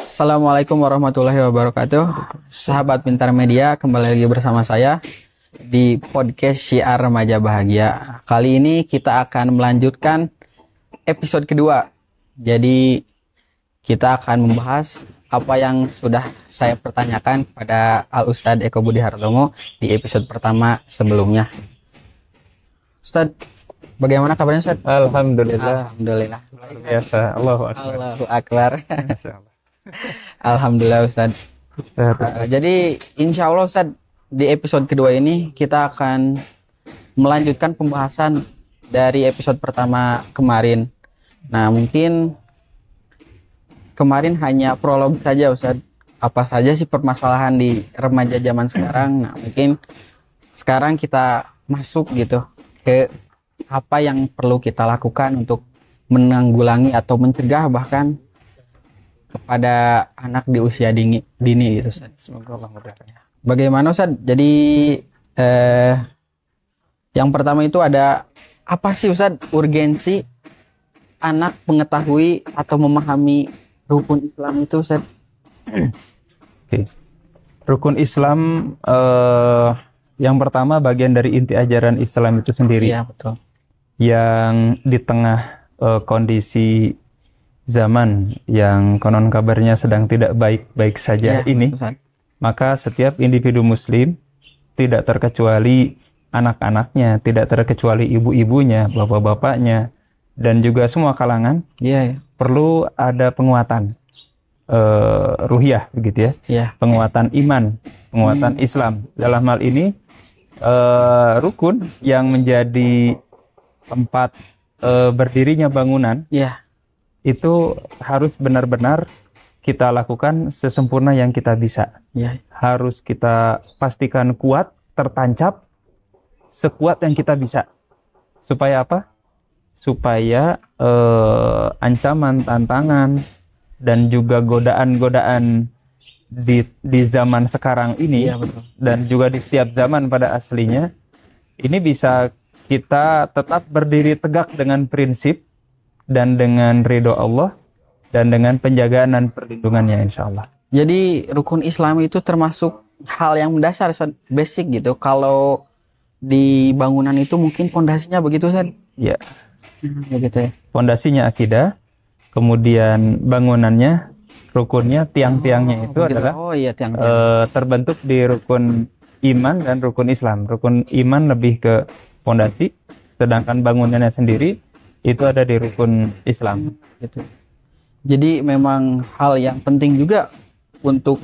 Assalamualaikum warahmatullahi wabarakatuh. Sahabat Pintar Media, kembali lagi bersama saya di podcast Syiar Remaja Bahagia. Kali ini kita akan melanjutkan episode kedua. Jadi kita akan membahas apa yang sudah saya pertanyakan pada Al Ustadz Eko Budi Hartomo di episode pertama sebelumnya. Ustadz, bagaimana kabarnya Ustadz? Alhamdulillah. Alhamdulillah. Luar biasa. Allahu Akbar. Allahu Akbar. Masyaallah. Alhamdulillah Ustadz. Jadi insya Allah Ustadz, di episode kedua ini kita akan melanjutkan pembahasan dari episode pertama kemarin. Nah, mungkin kemarin hanya prolog saja Ustadz. Apa saja sih permasalahan di remaja zaman sekarang? Nah, mungkin sekarang kita masuk gitu ke apa yang perlu kita lakukan untuk menanggulangi atau mencegah bahkan kepada anak di usia dini gitu Ustaz. Semoga Allah mudahkan. Bagaimana Ustaz? Jadi yang pertama itu ada apa sih Ustaz urgensi anak mengetahui atau memahami rukun Islam itu Ustaz? Oke. Rukun Islam yang pertama bagian dari inti ajaran Islam itu sendiri. Iya, betul. Yang di tengah kondisi zaman yang konon kabarnya sedang tidak baik-baik saja ini, Ustaz. Maka setiap individu muslim, tidak terkecuali anak-anaknya, tidak terkecuali ibu-ibunya, bapak-bapaknya, dan juga semua kalangan, perlu ada penguatan ruhiyah, begitu ya, penguatan iman, penguatan Islam. Dalam hal ini, rukun yang menjadi tempat berdirinya bangunan, itu harus benar-benar kita lakukan sesempurna yang kita bisa. Harus kita pastikan kuat, tertancap, sekuat yang kita bisa. Supaya apa? Supaya ancaman, tantangan, dan juga godaan-godaan di zaman sekarang ini, dan juga di setiap zaman pada aslinya, ini bisa kita tetap berdiri tegak dengan prinsip, dan dengan ridho Allah, dan dengan penjagaan dan perlindungannya insya Allah. Jadi rukun Islam itu termasuk hal yang mendasar, basic gitu. Kalau di bangunan itu mungkin pondasinya begitu Ustaz? Ya. Begitu ya. Pondasinya akidah, kemudian bangunannya, rukunnya, tiang-tiangnya itu adalah terbentuk di rukun iman dan rukun Islam. Rukun iman lebih ke pondasi, sedangkan bangunannya sendiri itu ada di rukun Islam. Gitu. Jadi memang hal yang penting juga untuk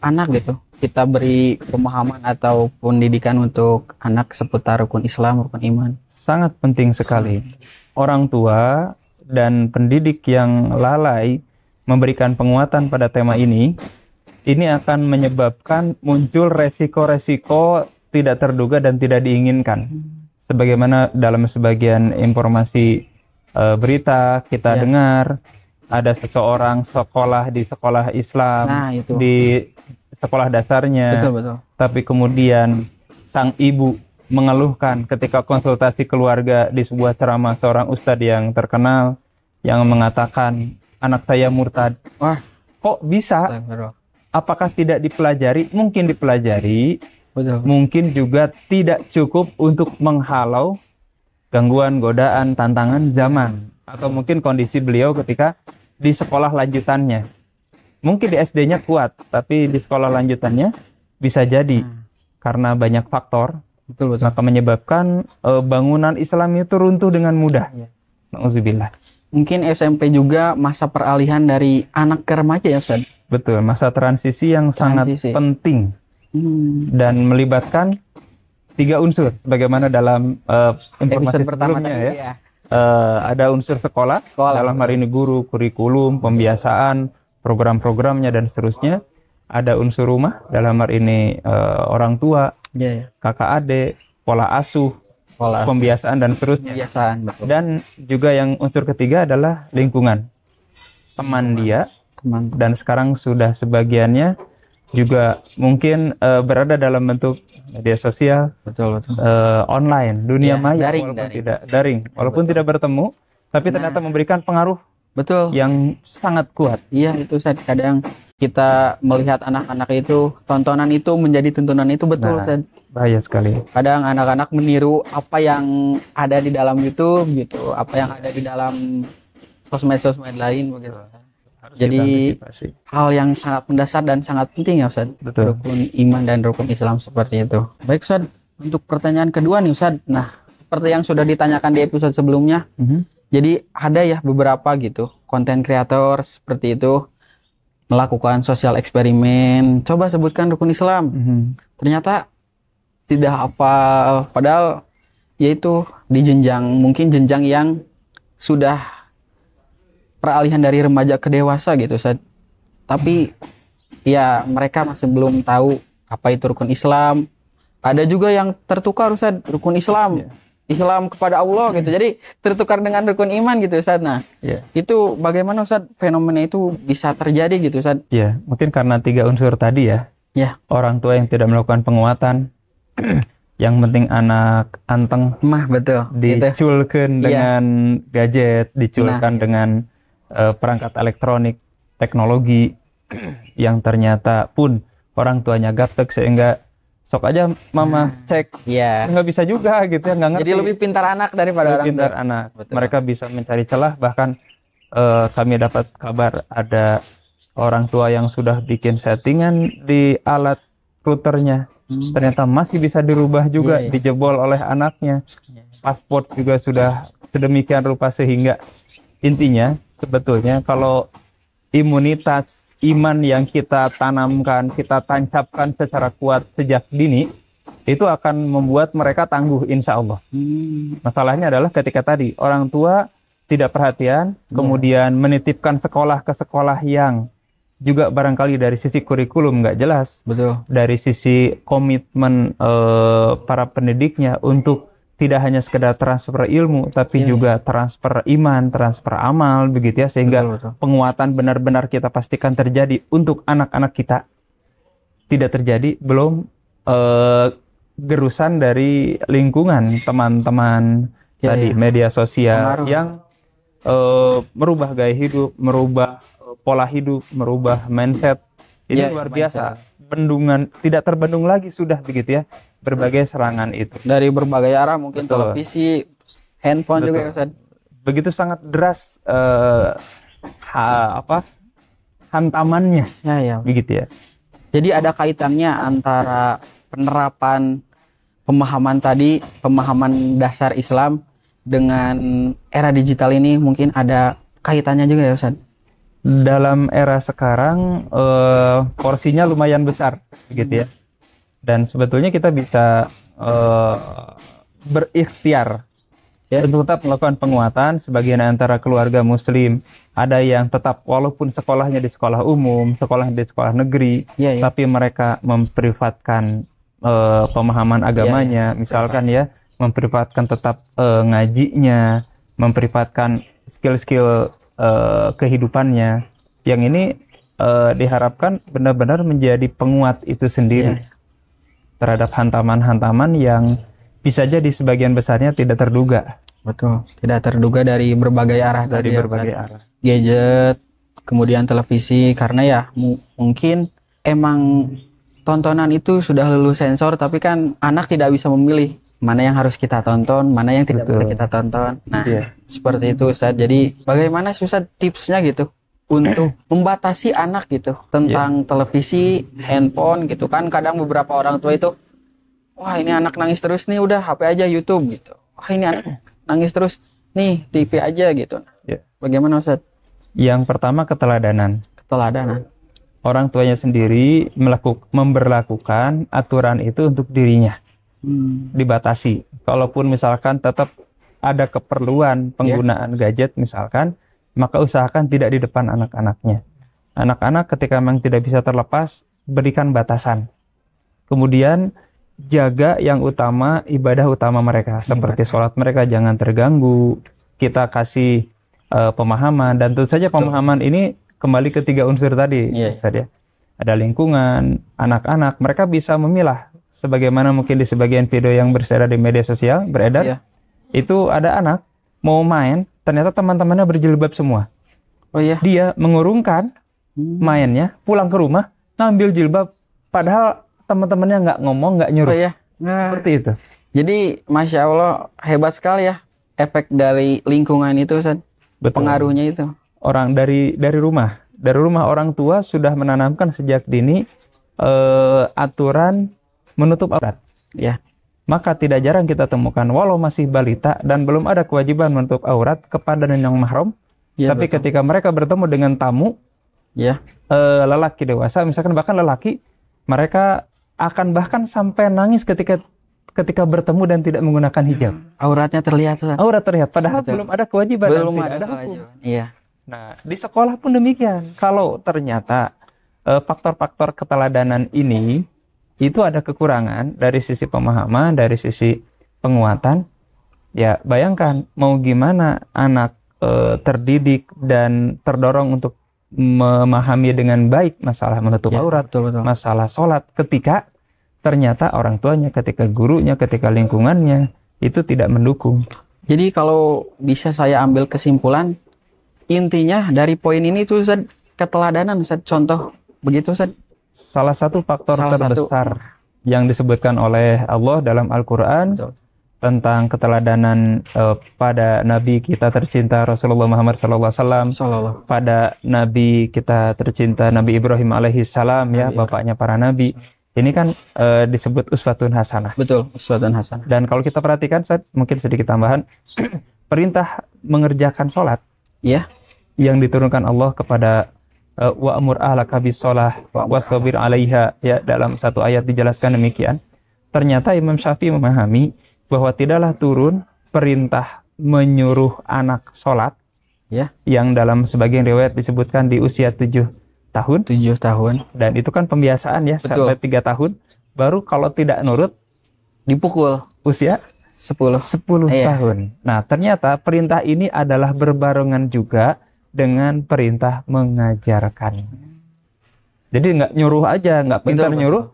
anak gitu. Kita beri pemahaman atau pendidikan untuk anak seputar rukun Islam, rukun iman. Sangat penting sekali. Orang tua dan pendidik yang lalai memberikan penguatan pada tema ini akan menyebabkan muncul resiko-resiko tidak terduga dan tidak diinginkan. Sebagaimana dalam sebagian informasi berita kita dengar, ada seseorang sekolah di sekolah Islam, di sekolah dasarnya, tapi kemudian sang ibu mengeluhkan ketika konsultasi keluarga di sebuah ceramah seorang ustadz yang terkenal yang mengatakan anak saya murtad. Wah, kok bisa? Apakah tidak dipelajari? Mungkin dipelajari. Mungkin juga tidak cukup untuk menghalau gangguan, godaan, tantangan zaman. Atau mungkin kondisi beliau ketika di sekolah lanjutannya. Mungkin di SD-nya kuat, tapi di sekolah lanjutannya bisa jadi. Karena banyak faktor, maka menyebabkan bangunan Islam itu runtuh dengan mudah. Na'udzubillah. Mungkin SMP juga masa peralihan dari anak ke remaja ya Ustaz? Betul, masa transisi yang sangat penting. Dan melibatkan 3 unsur bagaimana dalam informasi sebelumnya ya. Ada unsur sekolah dalam hari ini guru, kurikulum, pembiasaan, program-programnya dan seterusnya. Ada unsur rumah dalam hari ini orang tua, kakak adik, pola asuh, pembiasaan dan seterusnya. Dan juga yang unsur ketiga adalah lingkungan, teman dia, dan sekarang sudah sebagiannya juga mungkin berada dalam bentuk media sosial, online, dunia maya, walaupun tidak bertemu, tapi ternyata memberikan pengaruh Betul. yang sangat kuat. Iya itu Ustaz. Kadang kita melihat anak-anak itu, tontonan itu menjadi tuntunan itu, betul Nah, Ustaz. bahaya sekali. Kadang anak-anak meniru apa yang ada di dalam YouTube gitu, apa yang ada di dalam sosmed-sosmed lain begitu. Harus Jadi kita antisipasi. hal yang sangat mendasar dan sangat penting ya Ustaz. Betul. Rukun iman dan rukun Islam seperti itu. Baik Ustaz, untuk pertanyaan kedua nih Ustaz. Nah, seperti yang sudah ditanyakan di episode sebelumnya, jadi ada ya beberapa gitu konten kreator seperti itu melakukan sosial eksperimen. Coba sebutkan rukun Islam. Ternyata tidak hafal, padahal yaitu di mungkin jenjang yang sudah peralihan dari remaja ke dewasa gitu Ustaz. Tapi ya mereka masih belum tahu apa itu rukun Islam. Ada juga yang tertukar Ustaz, rukun Islam. Islam kepada Allah gitu. Jadi tertukar dengan rukun iman gitu Ustaz. Nah, itu bagaimana Ustaz fenomena itu bisa terjadi gitu Ustaz? Ya, mungkin karena 3 unsur tadi ya. Ya. Orang tua yang tidak melakukan penguatan, yang penting anak anteng, betul. diculkan dengan gadget, diculkan dengan perangkat elektronik, teknologi yang ternyata pun orang tuanya gaptek sehingga sok aja mama cek, nggak bisa juga gitu ya, nggak ngerti. Jadi lebih pintar anak daripada orang pintar tua. anak. Betul. Mereka bisa mencari celah, bahkan kami dapat kabar ada orang tua yang sudah bikin settingan di alat routernya, ternyata masih bisa dirubah juga, dijebol oleh anaknya. Paspor juga sudah sedemikian rupa sehingga intinya sebetulnya kalau imunitas iman yang kita tanamkan, kita tancapkan secara kuat sejak dini, itu akan membuat mereka tangguh insya Allah. Masalahnya adalah ketika tadi orang tua tidak perhatian, kemudian menitipkan sekolah ke sekolah yang juga barangkali dari sisi kurikulum nggak jelas, betul. Dari sisi komitmen para pendidiknya untuk tidak hanya sekedar transfer ilmu, tapi juga transfer iman, transfer amal, begitu ya, sehingga betul. Penguatan benar-benar kita pastikan terjadi untuk anak-anak kita. Tidak terjadi, belum gerusan dari lingkungan, teman-teman tadi, media sosial, pengaruh. Yang merubah gaya hidup, merubah pola hidup, merubah mindset. Ini luar biasa. Bendungan, tidak terbendung lagi sudah begitu ya, berbagai serangan itu dari berbagai arah, mungkin televisi, handphone juga ya Ustaz. Begitu sangat deras hantamannya begitu ya. Jadi ada kaitannya antara penerapan pemahaman tadi, pemahaman dasar Islam dengan era digital ini, mungkin ada kaitannya juga ya Ustaz. Dalam era sekarang porsinya lumayan besar gitu ya, dan sebetulnya kita bisa berikhtiar untuk tetap melakukan penguatan. Sebagian antara keluarga muslim ada yang tetap walaupun sekolahnya di sekolah umum, sekolah di sekolah negeri, tapi mereka memprivatkan pemahaman agamanya, misalkan ya, memprivatkan tetap ngajinya, memprivatkan skill-skill kehidupannya, yang ini diharapkan benar-benar menjadi penguat itu sendiri terhadap hantaman-hantaman yang bisa jadi sebagian besarnya tidak terduga. Betul, tidak terduga dari berbagai arah, dari berbagai arah. Gadget, kemudian televisi, karena ya mungkin emang tontonan itu sudah lulus sensor, tapi kan anak tidak bisa memilih mana yang harus kita tonton, mana yang tidak boleh kita tonton. Nah, seperti itu Ustaz. Jadi bagaimana Ustaz tipsnya gitu untuk membatasi anak gitu tentang televisi, handphone gitu kan. Kadang beberapa orang tua itu, wah ini anak nangis terus nih, udah HP aja YouTube gitu. Wah ini anak nangis terus nih, TV aja gitu. Bagaimana Ustaz? Yang pertama keteladanan. Orang tuanya sendiri memberlakukan aturan itu untuk dirinya. Dibatasi. Kalaupun misalkan tetap ada keperluan penggunaan gadget misalkan, maka usahakan tidak di depan anak-anaknya. Anak-anak ketika memang tidak bisa terlepas, berikan batasan. Kemudian jaga yang utama, ibadah utama mereka, seperti sholat mereka jangan terganggu. Kita kasih pemahaman, dan tentu saja pemahaman ini kembali ke 3 unsur tadi. Ada lingkungan, anak-anak, mereka bisa memilah. Sebagaimana mungkin di sebagian video yang beredar di media sosial, itu ada anak mau main, ternyata teman-temannya berjilbab semua. Oh iya. Dia mengurungkan mainnya, pulang ke rumah, ngambil jilbab, padahal teman-temannya nggak ngomong, nggak nyuruh. Oh iya. Nah, Seperti itu. jadi Masya Allah hebat sekali ya efek dari lingkungan itu, Ustaz. Betul. Pengaruhnya itu. Orang dari rumah orang tua sudah menanamkan sejak dini aturan menutup aurat. Ya. Maka tidak jarang kita temukan walau masih balita dan belum ada kewajiban menutup aurat kepada yang mahram, Ya, tapi betul. ketika mereka bertemu dengan tamu Ya. lelaki dewasa, misalkan bahkan lelaki, mereka akan bahkan sampai nangis ketika bertemu dan tidak menggunakan hijab. Auratnya terlihat, Ustaz. Aurat terlihat, padahal Betul. belum ada kewajiban Belum dan ada tidak hukum. kewajiban. Iya. Nah, di sekolah pun demikian. Kalau ternyata faktor-faktor keteladanan ini itu ada kekurangan dari sisi pemahaman, dari sisi penguatan, ya bayangkan mau gimana anak terdidik dan terdorong untuk memahami dengan baik masalah menutup Ya, aurat, betul. masalah sholat, ketika ternyata orang tuanya, ketika gurunya, ketika lingkungannya itu tidak mendukung. Jadi kalau bisa saya ambil kesimpulan, intinya dari poin ini tuh, Ustaz, keteladanan, Ustaz. Contoh begitu, Ustaz. Salah satu faktor Salah satu. terbesar yang disebutkan oleh Allah dalam Al-Quran Betul. tentang keteladanan pada Nabi kita tercinta Rasulullah Muhammad SAW, Sallallahu. pada Nabi kita tercinta Nabi Ibrahim alaihissalam, ya, Nabi bapaknya para Nabi. Ini kan disebut uswatun hasanah. Betul, uswatun hasanah. Dan kalau kita perhatikan, mungkin sedikit tambahan, perintah mengerjakan sholat Ya. yang diturunkan Allah kepada wa'mur ahlaka bis-shalah wastabir 'alaiha, ya, dalam satu ayat dijelaskan demikian. Ternyata Imam Syafi'i memahami bahwa tidaklah turun perintah menyuruh anak sholat, Ya. yang dalam sebagian riwayat disebutkan di usia 7 tahun, 7 tahun dan itu kan pembiasaan, ya, Betul. sampai 3 tahun, baru kalau tidak nurut dipukul usia 10. 10 Iya. tahun. Nah, ternyata perintah ini adalah berbarengan juga dengan perintah mengajarkan. Jadi nggak nyuruh aja, nggak pintar Betul, nyuruh.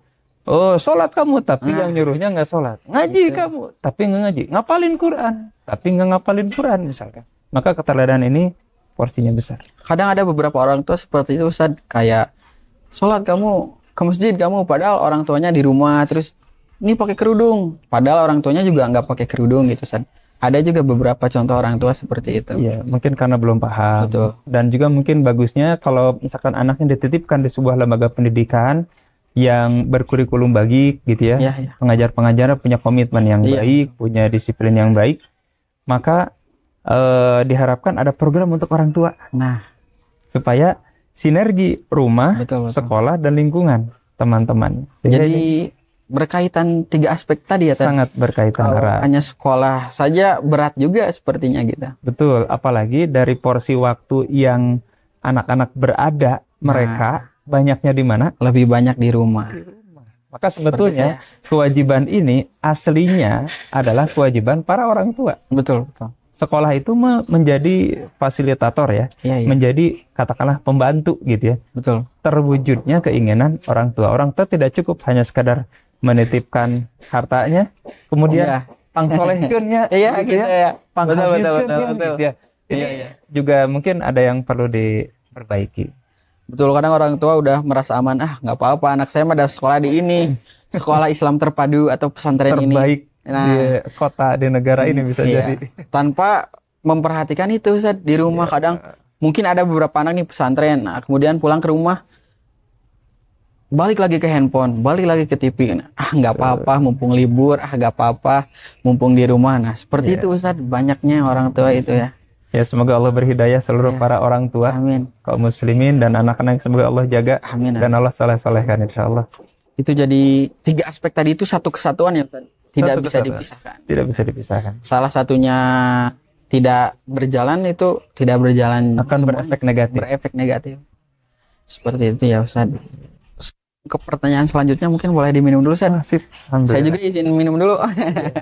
Oh, sholat kamu, tapi Nah. yang nyuruhnya nggak sholat. Ngaji Betul. kamu, tapi nggak ngaji. Ngapalin Quran, tapi nggak ngapalin Quran, misalkan. Maka keteladanan ini porsinya besar. Kadang ada beberapa orang tua seperti itu, Ustaz, kayak sholat kamu ke masjid kamu, padahal orang tuanya di rumah, terus ini pakai kerudung, padahal orang tuanya juga nggak pakai kerudung gitu, Ustaz. Ada juga beberapa contoh orang tua seperti itu. Iya, mungkin karena belum paham. Betul. Dan juga mungkin bagusnya kalau misalkan anaknya dititipkan di sebuah lembaga pendidikan yang berkurikulum bagi, gitu ya. Iya, iya. Pengajar-pengajar punya komitmen yang Iya. baik, punya disiplin yang baik, maka diharapkan ada program untuk orang tua Nah, supaya sinergi rumah, betul. sekolah, dan lingkungan teman-teman. Sehingga ini Jadi berkaitan 3 aspek tadi ya, Tad. sangat berkaitan Kalau erat. hanya sekolah saja berat juga sepertinya gitu. Betul, apalagi dari porsi waktu yang anak-anak berada, mereka banyaknya di mana? Lebih banyak di rumah. Maka sebetulnya Seperti kewajiban ini aslinya adalah kewajiban para orang tua. Betul, betul. Sekolah itu menjadi fasilitator, ya, Iya, iya. menjadi katakanlah pembantu, gitu ya. Betul. Terwujudnya keinginan orang tua. Orang tua tidak cukup hanya sekadar menitipkan hartanya, kemudian Iya. pangsolehkeunnya, Iya, gitu ya. Betul, betul, panghabiskeunnya, betul, betul. gitu ya. Ini Iya, iya. juga mungkin ada yang perlu diperbaiki. Betul, kadang orang tua udah merasa aman, nggak apa-apa, anak saya mah ada sekolah di ini, sekolah Islam terpadu atau pesantren ini. Terbaik Nah, di kota, di negara ini bisa iya. jadi. Tanpa memperhatikan itu, Ustaz, di rumah kadang mungkin ada beberapa anak nih pesantren, nah, kemudian pulang ke rumah, balik lagi ke handphone, balik lagi ke TV. Nah, nggak apa-apa, mumpung libur, nggak apa-apa, mumpung di rumah. Nah, seperti Iya. itu, Ustaz, banyaknya orang tua itu ya. Ya, semoga Allah berhidayah seluruh Iya. para orang tua, Amin, kaum muslimin dan anak-anak, semoga Allah jaga amin. dan Allah soleh-solehkan insyaallah. Itu jadi 3 aspek tadi itu satu kesatuan ya, Ustaz. Tidak Satu bisa kesatuan. dipisahkan. Tidak bisa dipisahkan. Salah satunya tidak berjalan, itu tidak berjalan Akan semuanya. berefek negatif. Berefek negatif. Seperti itu ya, Ustaz. Ke pertanyaan selanjutnya mungkin boleh diminum dulu, Ustaz. Ah, sip. Saya Alhamdulillah. juga izin minum dulu.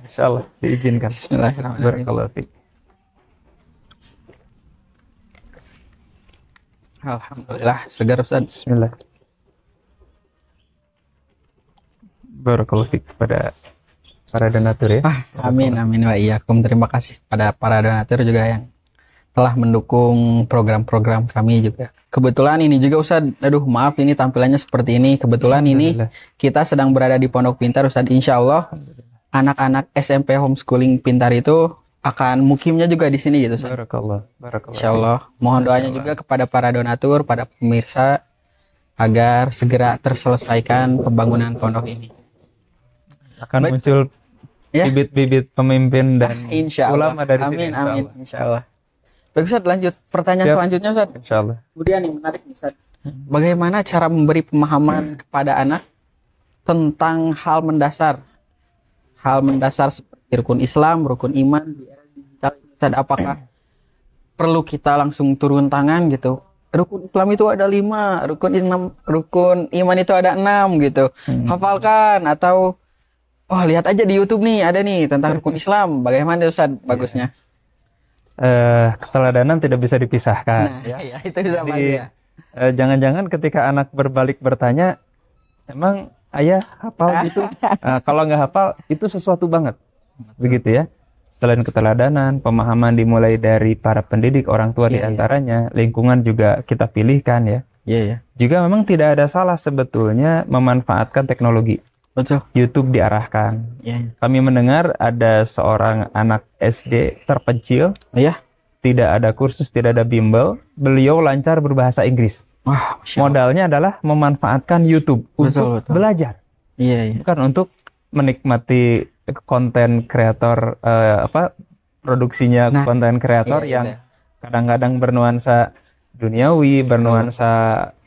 Insyaallah diizinkan. Bismillahirrahmanirrahim. Barakallahu fiik. Alhamdulillah, segar, Ustaz. Bismillah. Barakallahu fiik kepada para donatur, ya. Amin, amin wa iyyakum. Terima kasih pada para donatur juga yang telah mendukung program-program kami juga. Kebetulan ini juga Ustadz, aduh maaf ini tampilannya seperti ini. Kebetulan ini kita sedang berada di Pondok Pintar Ustadz. Insya Allah anak-anak SMP homeschooling pintar itu akan mukimnya juga di sini gitu Ustadz. Barakallah. Insya Allah. Mohon doanya juga kepada para donatur, pada pemirsa agar segera terselesaikan pembangunan pondok ini. Akan muncul bibit-bibit pemimpin dan ulama dari sini. Amin. Insya Allah. Baik Ustadz, lanjut pertanyaan selanjutnya Ustadz. Insya Allah. Kemudian yang menarik Ustadz, bagaimana cara memberi pemahaman kepada anak tentang hal mendasar seperti rukun Islam, rukun iman di era digital. Ustadz, apakah perlu kita langsung turun tangan gitu? Rukun Islam itu ada 5, rukun iman itu ada 6 gitu. Hafalkan atau lihat aja di YouTube nih ada nih tentang rukun Islam. Bagaimana Ustaz bagusnya? Keteladanan tidak bisa dipisahkan. Nah, ya itu bisa pasti ya. Jangan-jangan ketika anak berbalik bertanya, emang ayah hafal gitu? Kalau nggak hafal itu sesuatu banget, begitu ya. Selain keteladanan, pemahaman dimulai dari para pendidik, orang tua diantaranya, lingkungan juga kita pilihkan ya. Juga memang tidak ada salah sebetulnya memanfaatkan teknologi. Betul. YouTube diarahkan. Kami mendengar ada seorang anak SD terpencil, tidak ada kursus, tidak ada bimbel, beliau lancar berbahasa Inggris. Wah, modalnya adalah memanfaatkan YouTube untuk belajar, bukan untuk menikmati konten kreator produksinya konten kreator yang kadang-kadang bernuansa duniawi, bernuansa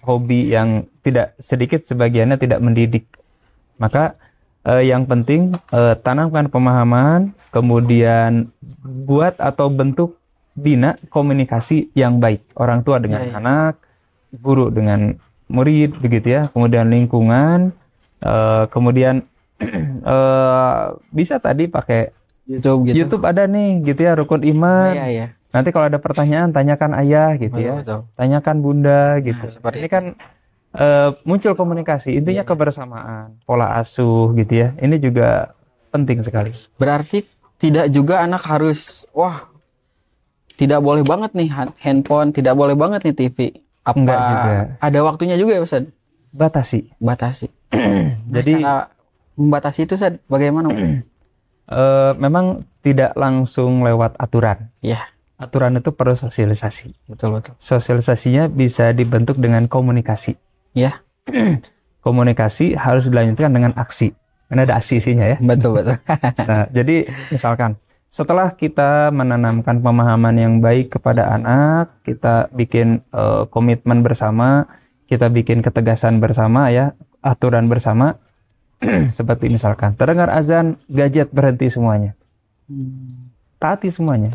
hobi yang tidak sedikit sebagiannya tidak mendidik. Maka yang penting tanamkan pemahaman, kemudian buat atau bentuk bina komunikasi yang baik, orang tua dengan anak, guru dengan murid, begitu ya. Kemudian lingkungan, kemudian bisa tadi pakai YouTube gitu. YouTube ada nih gitu ya, rukun iman. Nanti kalau ada pertanyaan tanyakan ayah gitu ya. Tanyakan bunda gitu. Ini kan muncul komunikasi, intinya kebersamaan, pola asuh gitu ya. Ini juga penting sekali. Berarti tidak juga anak harus tidak boleh banget nih handphone, tidak boleh banget nih TV. Apa enggak juga. Ada waktunya juga ya Ustaz? Batasi. Jadi cara membatasi itu Ustaz bagaimana? Memang tidak langsung lewat aturan. Aturan itu perlu sosialisasi. Betul. Sosialisasinya bisa dibentuk dengan komunikasi. Komunikasi harus dilanjutkan dengan aksi. Karena ada aksi-aksinya ya. Betul. Nah, jadi misalkan setelah kita menanamkan pemahaman yang baik kepada anak, kita bikin komitmen bersama, kita bikin ketegasan bersama ya, aturan bersama. Seperti misalkan terdengar azan, gadget berhenti semuanya. Taati semuanya.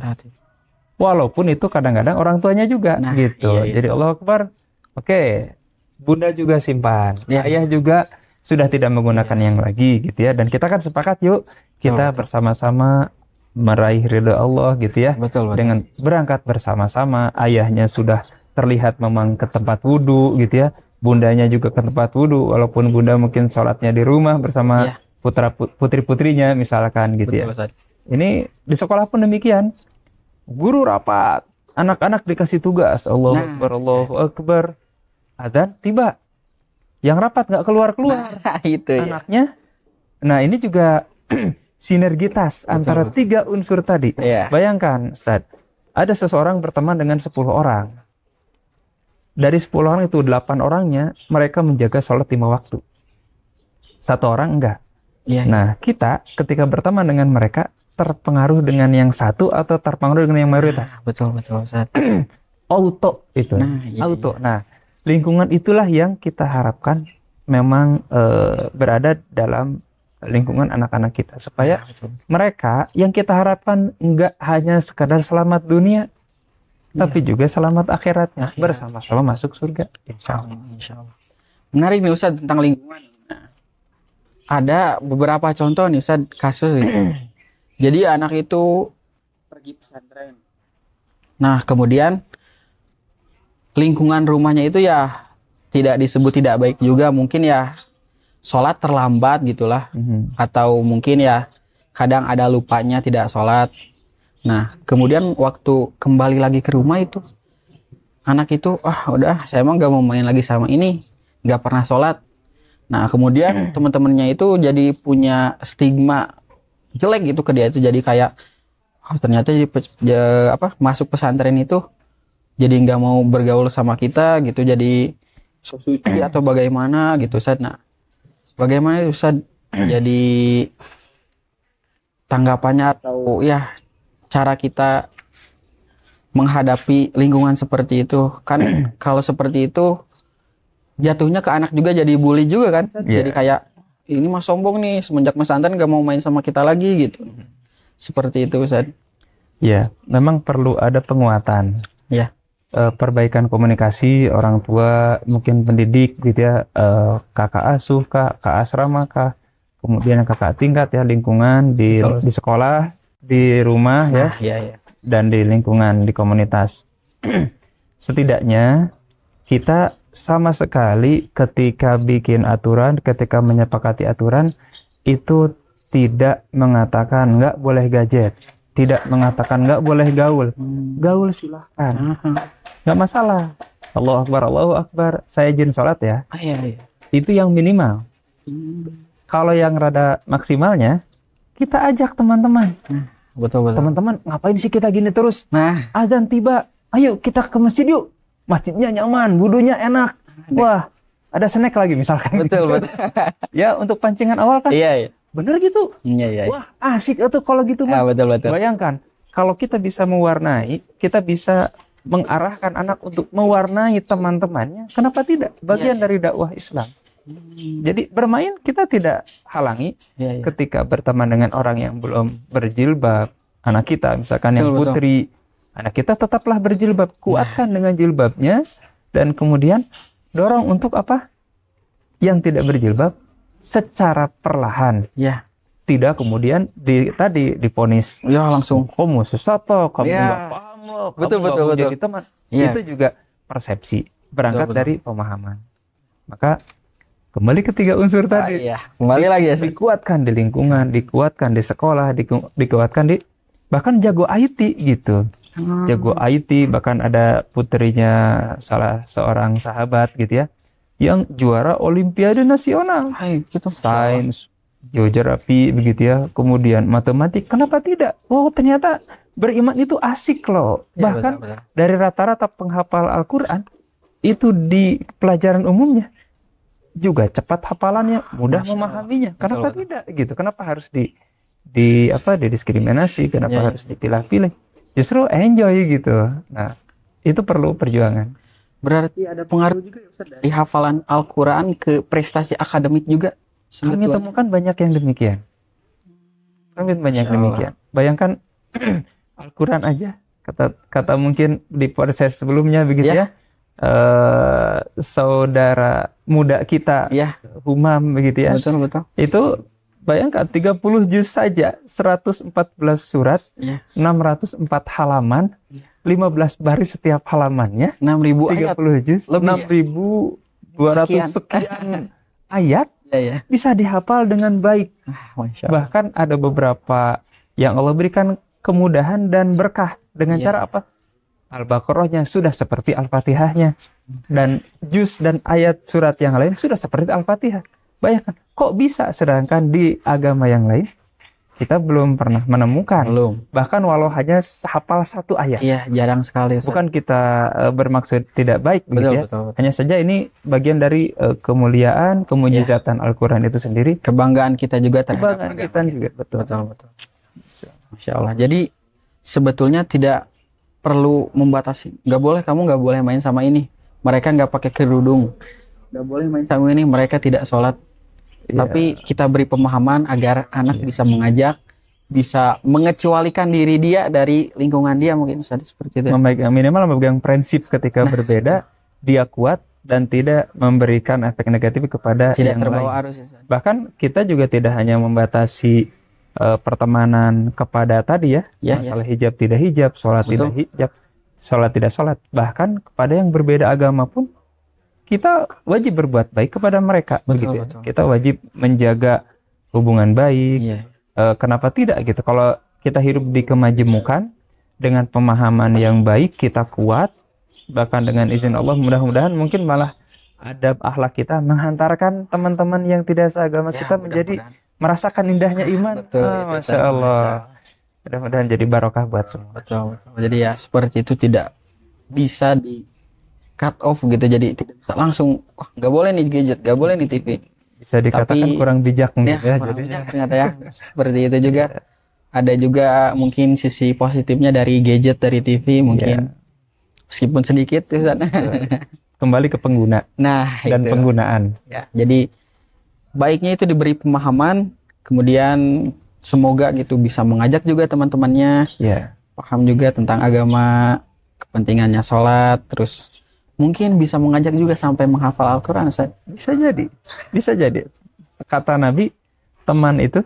Walaupun itu kadang-kadang orang tuanya juga gitu. Jadi Allah Akbar. Oke, bunda juga simpan. Ayah juga sudah tidak menggunakan yang lagi gitu ya. Dan kita kan sepakat yuk kita bersama-sama meraih ridha Allah gitu ya. Betul. Dengan berangkat bersama-sama. Ayahnya sudah terlihat memang ke tempat wudhu gitu ya. Bundanya juga ke tempat wudhu, walaupun bunda mungkin sholatnya di rumah bersama putri-putrinya misalkan gitu ya. Ini di sekolah pun demikian. Guru rapat, anak-anak dikasih tugas. Allahu Akbar. Adzan tiba. Yang rapat nggak keluar-keluar. Itu anaknya. Nah ini juga sinergitas antara 3 unsur tadi. Bayangkan Ustaz, ada seseorang berteman dengan 10 orang. Dari 10 orang itu 8 orangnya mereka menjaga sholat 5 waktu. 1 orang enggak. Nah kita ketika berteman dengan mereka terpengaruh dengan yang satu atau terpengaruh dengan yang mayoritas? Betul Ustaz. Auto itu. Auto. Nah, lingkungan itulah yang kita harapkan memang berada dalam lingkungan anak-anak kita supaya mereka yang kita harapkan enggak hanya sekadar selamat dunia tapi juga selamat akhiratnya, bersama-sama masuk surga. Insyaallah. Menarik nih Ustaz tentang lingkungan. Ada beberapa contoh nih Ustaz kasus ini. Jadi anak itu pergi pesantren. Nah, kemudian lingkungan rumahnya itu ya tidak disebut tidak baik juga, mungkin ya sholat terlambat gitulah, atau mungkin ya kadang ada lupanya tidak sholat. Nah, kemudian waktu kembali lagi ke rumah itu, anak itu, udah, saya emang gak mau main lagi sama ini, gak pernah sholat. Nah, kemudian teman-temannya itu jadi punya stigma jelek gitu ke dia, itu jadi kayak, ternyata jadi masuk pesantren itu jadi nggak mau bergaul sama kita gitu, jadi sok suci atau bagaimana gitu, Ustaz. Nah, bagaimana itu, Ustaz, jadi tanggapannya atau ya cara kita menghadapi lingkungan seperti itu kan? Kalau seperti itu jatuhnya ke anak juga, jadi bully juga kan, jadi kayak ini mah sombong nih, semenjak pesantren nggak mau main sama kita lagi gitu. Seperti itu, Ustaz. Ya, memang perlu ada penguatan. Ya. Perbaikan komunikasi orang tua, mungkin pendidik gitu ya, kakak asuh kah, kakak asrama kah, kemudian kakak tingkat ya, lingkungan di sekolah, di rumah ya, dan di lingkungan di komunitas. Setidaknya kita sama sekali ketika bikin aturan, ketika menyepakati aturan itu tidak mengatakan nggak boleh gadget, tidak mengatakan nggak boleh gaul. Gaul silahkan, nggak masalah. Allahu Akbar, saya izin sholat ya. Iya. Itu yang minimal. Kalau yang rada maksimalnya, kita ajak teman-teman. Betul. Teman-teman, ngapain sih kita gini terus? Nah, azan tiba, ayo kita ke masjid yuk. Masjidnya nyaman, wudunya enak. Wah, ada snack lagi misalkan. Betul. Ya, untuk pancingan awal kan. Iya. Bener gitu. Iya. Wah, asik tuh kalau gitu. Betul. Bayangkan, kalau kita bisa mewarnai, kita bisa mengarahkan anak untuk mewarnai teman-temannya. Kenapa tidak? Bagian dari dakwah Islam. Jadi bermain kita tidak halangi. Ketika berteman dengan orang yang belum berjilbab, anak kita misalkan yang putri, anak kita tetaplah berjilbab. Kuatkan dengan jilbabnya, dan kemudian dorong untuk apa? Yang tidak berjilbab secara perlahan. Ya. Tidak kemudian diponis. Ya, langsung kamu sesat toh, kamu nggak paham loh. Betul. Jadi teman. Itu juga persepsi, berangkat dari pemahaman. Maka kembali ke 3 unsur tadi. Kembali lagi ya. Dikuatkan di lingkungan, dikuatkan di sekolah, dikuatkan di bahkan jago IT gitu. Jago IT, bahkan ada putrinya salah seorang sahabat gitu ya, yang juara Olimpiade Nasional. Sains, geografi begitu ya, kemudian matematik. Kenapa tidak? Oh, ternyata beriman itu asik loh. Bahkan betul. Dari rata-rata penghafal Al-Quran itu di pelajaran umumnya juga cepat hafalannya, mudah memahaminya. Kenapa tidak gitu? Kenapa harus didiskriminasi? Kenapa harus dipilah-pilih? Justru enjoy gitu. Nah, itu perlu perjuangan. Berarti ada pengaruh juga ya, Ustaz, dari hafalan Al-Quran ke prestasi akademik juga. Kami temukan banyak yang demikian. Bayangkan Al-Quran aja, kata mungkin di proses sebelumnya begitu ya. Saudara muda kita, Humam begitu ya. Betul. Itu bayangkan 30 juz saja, 114 surat, 604 halaman, 15 baris setiap halamannya, 6.000 ayat, 30 juz, 6.200 sekian ayat, bisa dihafal dengan baik. Bahkan ada beberapa yang Allah berikan kemudahan dan berkah dengan cara apa? Al-Baqarahnya sudah seperti Al-Fatihahnya, dan juz dan ayat surat yang lain sudah seperti Al-Fatihah. Bayangkan, kok bisa sedangkan di agama yang lain kita belum pernah menemukan. Bahkan walau hanya hafal 1 ayat. Iya, jarang sekali. Ustaz. Bukan kita bermaksud tidak baik, betul. Hanya saja ini bagian dari kemuliaan, kemujizatan Al-Quran itu sendiri. Kebanggaan kita juga terhadap kebanggaan kita juga, betul. Masya Allah. Jadi sebetulnya tidak perlu membatasi. Kamu nggak boleh main sama ini. Mereka nggak pakai kerudung. Nggak boleh main sama ini. Mereka tidak sholat. Tapi kita beri pemahaman agar anak bisa mengajak, bisa mengecualikan diri dia dari lingkungan dia, mungkin seperti itu. Minimal memegang prinsip ketika berbeda, dia kuat dan tidak memberikan efek negatif kepada tidak yang terbawa lain. arus. Bahkan kita juga tidak hanya membatasi pertemanan kepada tadi masalah hijab tidak hijab, sholat tidak hijab, sholat tidak sholat. Bahkan kepada yang berbeda agama pun kita wajib berbuat baik kepada mereka. Betul. Kita wajib menjaga hubungan baik. Kenapa tidak gitu? Kalau kita hidup di kemajemukan dengan pemahaman yang baik, kita kuat, bahkan dengan izin Allah mudah-mudahan mungkin malah adab akhlak kita menghantarkan teman-teman yang tidak seagama Ya, kita menjadi mudah-mudahan. merasakan indahnya iman. Betul, itu, Masya Ustaz. Allah. Masya Mudah-mudahan jadi barokah buat semua. Betul, betul. Jadi ya seperti itu, tidak bisa di cut off gitu. Jadi tidak bisa langsung, wah nggak boleh nih gadget, nggak boleh nih TV. Bisa dikatakan Tapi, kurang bijak mungkin Ya, ya. kurang Jadi bijak ternyata ya. Seperti itu juga. Ada juga mungkin sisi positifnya dari gadget, dari TV mungkin. Meskipun sedikit tuh, Ustaz. kembali ke pengguna Nah, dan itu. penggunaan. Ya, jadi baiknya itu diberi pemahaman, kemudian semoga gitu bisa mengajak juga teman-temannya Ya, paham juga tentang agama, kepentingannya sholat, terus mungkin bisa mengajak juga sampai menghafal Al-Quran, Ustaz. bisa jadi. Bisa jadi. Kata Nabi, teman itu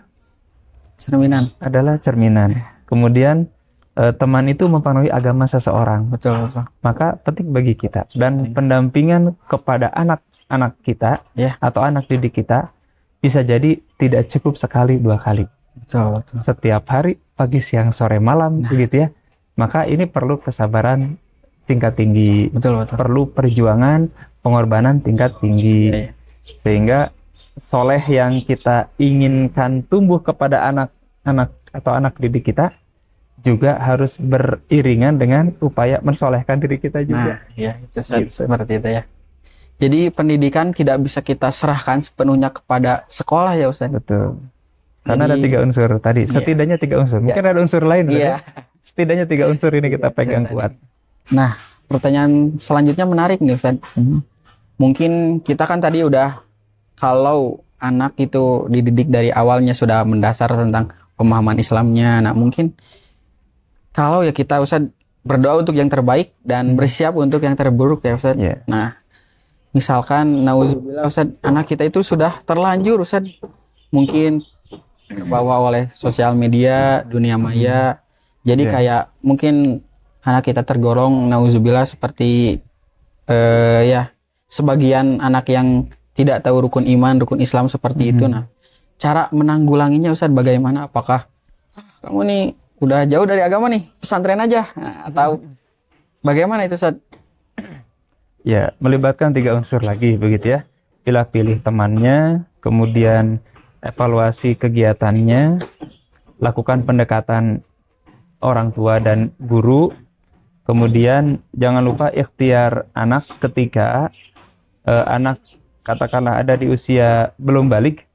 Cerminan. adalah cerminan. Kemudian teman itu mempengaruhi agama seseorang. Betul, betul. Maka penting bagi kita dan Penting. pendampingan kepada anak-anak kita Ya. atau anak didik kita bisa jadi tidak cukup sekali 2 kali. Betul, betul. Setiap hari, pagi, siang, sore, malam, begitu ya. Maka ini perlu kesabaran tingkat tinggi, Betul, betul. perlu perjuangan, pengorbanan tingkat tinggi, Ya, ya. sehingga soleh yang kita inginkan tumbuh kepada anak-anak atau anak didik kita juga harus beriringan dengan upaya mensolehkan diri kita juga. Nah, ya itu, Ustaz. Gitu. Seperti itu ya. Jadi pendidikan tidak bisa kita serahkan sepenuhnya kepada sekolah ya, Ustaz. Betul. Karena Jadi- ada 3 unsur tadi. Iya. Setidaknya 3 unsur. Mungkin ada unsur lain. Ustaz, Iya. ya? Setidaknya 3 unsur ini kita pegang Ustaz, kuat. Nah, pertanyaan selanjutnya menarik nih, Ustaz. Mungkin kita kan tadi udah, kalau anak itu dididik dari awalnya sudah mendasar tentang pemahaman Islamnya. Nah, mungkin kalau ya kita, Ustaz, berdoa untuk yang terbaik dan bersiap untuk yang terburuk ya, Ustaz. Iya. Nah, misalkan nauzubillah, Ustaz, anak kita itu sudah terlanjur, Ustaz, mungkin terbawa oleh sosial media, dunia maya. Jadi Iya. kayak mungkin anak kita tergolong nauzubillah seperti ya sebagian anak yang tidak tahu rukun iman, rukun Islam seperti itu. Nah, cara menanggulanginya, Ustaz, bagaimana? Apakah kamu nih udah jauh dari agama nih, pesantren aja? Nah, atau bagaimana itu, Ustaz? Ya, melibatkan 3 unsur lagi begitu ya. Pilih temannya, kemudian evaluasi kegiatannya, lakukan pendekatan orang tua dan guru, kemudian jangan lupa ikhtiar anak ketika anak katakanlah ada di usia belum balik,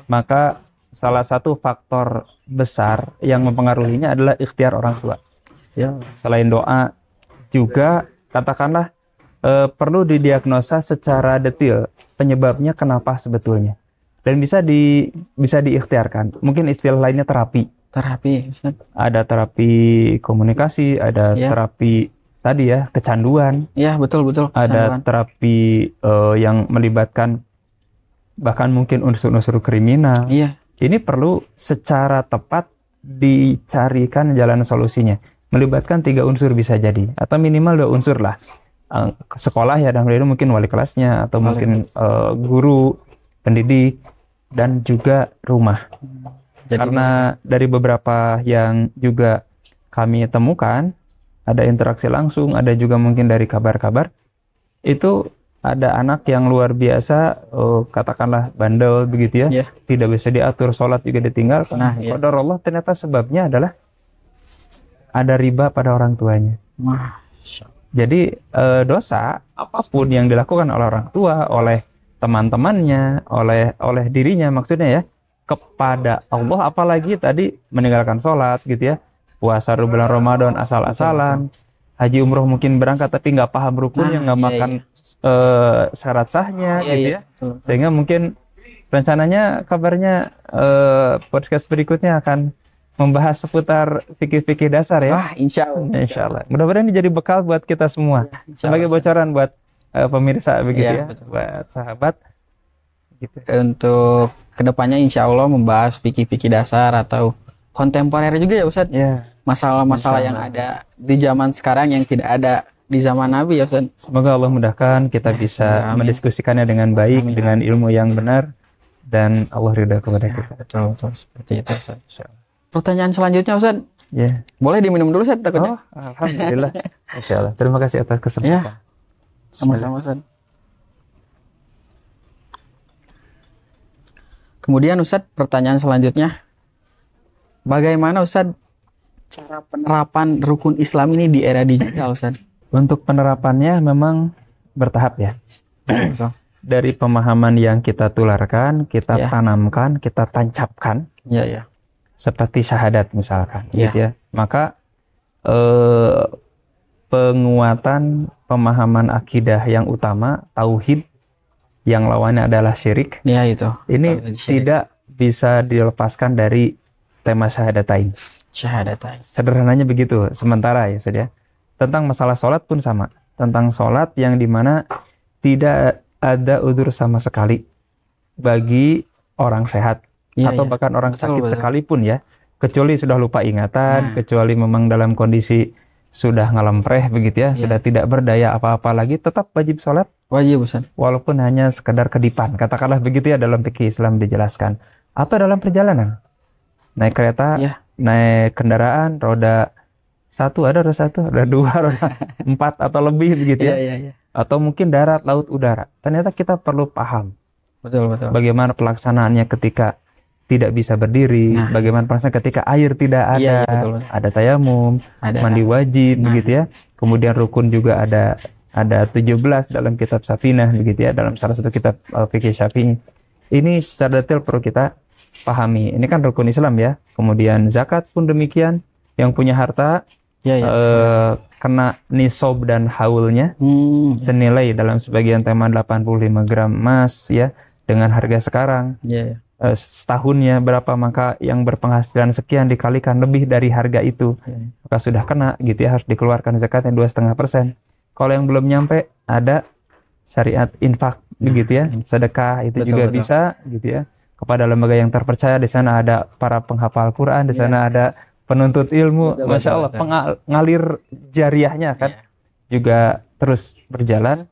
maka salah satu faktor besar yang mempengaruhinya adalah ikhtiar orang tua. Ya. Selain doa, juga katakanlah perlu didiagnosa secara detail penyebabnya kenapa sebetulnya, dan bisa diikhtiarkan. Mungkin istilah lainnya terapi. Terapi, Ustaz. Ada terapi komunikasi, ada Ya. terapi tadi ya kecanduan, Ya, betul. ada Kecanduan. terapi yang melibatkan bahkan mungkin unsur-unsur kriminal. Iya, Ini perlu secara tepat dicarikan jalan solusinya. Melibatkan 3 unsur bisa jadi, atau minimal 2 unsur lah. Sekolah ya, dalam hal ini mungkin wali kelasnya, atau Wali mungkin guru, pendidik, dan juga rumah. jadi Karena dari beberapa yang juga kami temukan, ada interaksi langsung, ada juga mungkin dari kabar-kabar, itu ada anak yang luar biasa, katakanlah bandel begitu ya, Iya. tidak bisa diatur, sholat juga ditinggalkan. Nah, iya. Qadar Allah, ternyata sebabnya adalah ada riba pada orang tuanya. Masya Allah. Jadi dosa apapun yang dilakukan oleh orang tua, oleh teman-temannya, oleh dirinya maksudnya ya, kepada Allah, apalagi tadi meninggalkan sholat gitu ya, puasa di bulan Ramadan asal-asalan, haji umroh mungkin berangkat tapi nggak paham rukunnya, nggak iya, makan syarat sahnya Iya, gitu iya. ya, Betul. sehingga mungkin rencananya kabarnya podcast berikutnya akan membahas seputar fikih-fikih dasar ya. Wah, insya Allah. Insya Allah. Mudah-mudahan ini jadi bekal buat kita semua. Insya Sebagai Allah. bocoran buat pemirsa begitu Iya, ya, betul. buat sahabat. Gitu. Untuk kedepannya insya Allah membahas fikih-fikih dasar atau kontemporer juga ya, Ustaz. Ya, Masalah-masalah Insya yang Allah. ada di zaman sekarang yang tidak ada di zaman Nabi ya, Ustaz. semoga Allah mudahkan kita bisa Amin. mendiskusikannya dengan baik, Amin. dengan ilmu yang benar, dan Allah ridha kepada kita. Betul, seperti itu, Ustaz. pertanyaan selanjutnya Ustaz. Ya. Boleh diminum dulu Ustaz takutnya? Oh, alhamdulillah. Masya Allah. Terima kasih atas kesempatan. Sama-sama Ustaz. Kemudian Ustaz, pertanyaan selanjutnya. Bagaimana Ustaz cara penerapan rukun Islam ini di era digital Ustaz? Untuk penerapannya memang bertahap ya. Dari pemahaman yang kita tularkan, kita tanamkan, kita tancapkan. Iya. Seperti syahadat misalkan, Ya. gitu ya. Maka penguatan pemahaman akidah yang utama, tauhid, yang lawannya adalah syirik. Ya itu. Ini Tauhid syirik. tidak bisa dilepaskan dari tema syahadatain. Syahadatain. Sederhananya begitu. Sementara ya, Ustaz ya. Tentang masalah sholat pun sama. Tentang sholat yang dimana tidak ada udzur sama sekali bagi orang sehat. Atau bahkan orang sakit sekalipun ya. Kecuali sudah lupa ingatan, kecuali memang dalam kondisi sudah ngalempreh begitu ya, sudah tidak berdaya apa-apa lagi, tetap wajib sholat. Wajib Ustaz. Walaupun hanya sekedar kedipan. Katakanlah begitu ya, dalam fikih Islam dijelaskan. Atau dalam perjalanan. Naik kereta, naik kendaraan, roda 1, ada roda 1, ada 2, roda 4 atau lebih begitu ya. Atau mungkin darat, laut, udara. Ternyata kita perlu paham. Betul. Bagaimana pelaksanaannya ketika tidak bisa berdiri, bagaimana pelaksanaannya ketika air tidak ada, ada tayamum, mandi wajib begitu ya. Kemudian rukun juga ada 17 dalam kitab Safinah begitu ya, dalam salah satu kitab fikih Syafi'i. Ini secara detail perlu kita pahami. Ini kan rukun Islam ya. Kemudian zakat pun demikian. Yang punya harta kena nisab dan haulnya senilai dalam sebagian tema 85 gram emas ya, dengan harga sekarang. Setahunnya berapa, maka yang berpenghasilan sekian dikalikan lebih dari harga itu, maka sudah kena gitu ya, harus dikeluarkan zakatnya 2,5%. Kalau yang belum nyampe, ada syariat infak begitu ya, sedekah itu juga bisa gitu ya, kepada lembaga yang terpercaya. Di sana ada para penghafal Quran, di sana ada penuntut ilmu, Masya Allah, pengalir jariahnya kan juga terus berjalan.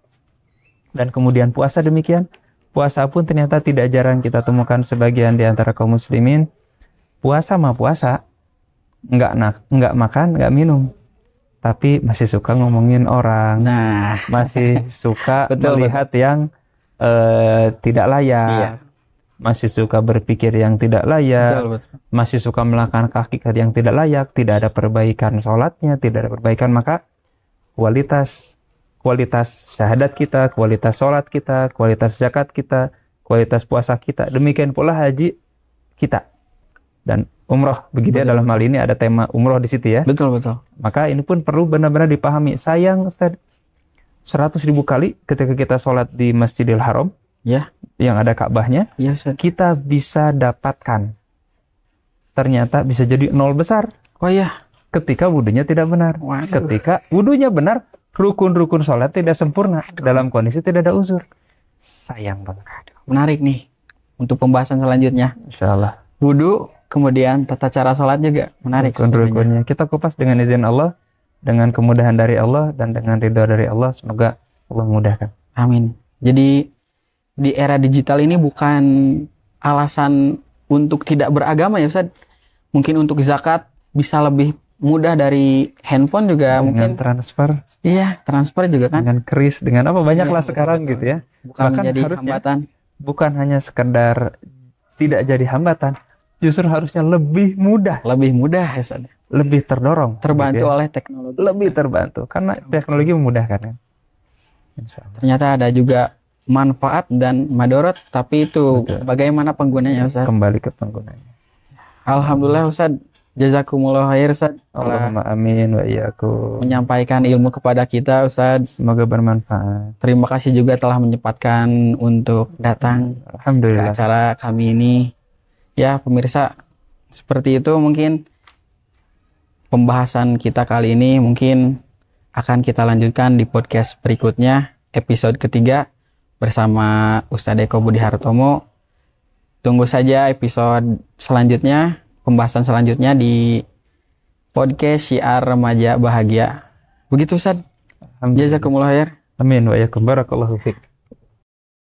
Dan kemudian puasa demikian. Puasa pun ternyata tidak jarang kita temukan sebagian di antara kaum muslimin puasa mah puasa, nggak makan, nggak minum, tapi masih suka ngomongin orang, masih suka melihat yang tidak layak, masih suka berpikir yang tidak layak, masih suka melakukan hakikat yang tidak layak, tidak ada perbaikan sholatnya, tidak ada perbaikan, maka kualitas syahadat kita, kualitas sholat kita, kualitas zakat kita, kualitas puasa kita, demikian pula haji kita dan umroh begitu ya. Dalam hal ini ada tema umroh di situ ya. Betul. Maka ini pun perlu benar-benar dipahami. Sayang Ustaz, 100.000 kali ketika kita sholat di Masjidil Haram yang ada Ka'bahnya, kita bisa dapatkan ternyata bisa jadi 0 besar. Ketika wudunya tidak benar. Ketika wudunya benar, rukun-rukun sholat tidak sempurna, dalam kondisi tidak ada uzur. Sayang banget. Menarik nih untuk pembahasan selanjutnya. Insyaallah. Wudu, kemudian tata cara sholat juga menarik. Rukun-rukunnya kita kupas dengan izin Allah, dengan kemudahan dari Allah dan dengan ridha dari Allah. Semoga Allah memudahkan. Amin. Jadi di era digital ini bukan alasan untuk tidak beragama ya Ustaz. Mungkin untuk zakat bisa lebih mudah dari handphone juga, dengan mungkin transfer. Iya, transfer juga kan. Dengan kris, dengan apa banyaklah sekarang betul. Gitu ya. Bukan bahkan menjadi hambatan. Bukan hanya sekedar tidak jadi hambatan, justru harusnya lebih mudah. Lebih mudah ya Ustaz. Lebih terdorong. Terbantu gitu ya. Oleh teknologi. Lebih terbantu karena teknologi memudahkan kan. Ternyata ada juga manfaat dan madorot, tapi itu betul. Bagaimana penggunanya Ustaz? Kembali ke penggunanya. Alhamdulillah Ustaz. Jazakumullah khair Ustaz. Allahumma amin wa iyyakum. Menyampaikan ilmu kepada kita Ustaz. Semoga bermanfaat. Terima kasih juga telah menyempatkan untuk datang ke acara kami ini. Ya pemirsa, seperti itu mungkin pembahasan kita kali ini. Mungkin akan kita lanjutkan di podcast berikutnya, episode ketiga bersama Ustadz Eko Budi Hartomo. Tunggu saja episode selanjutnya, pembahasan selanjutnya di podcast Syiar Remaja Bahagia. Begitu Ustaz. Jazakumullah khair. Amin wa iyyakum, barakallahu fiik.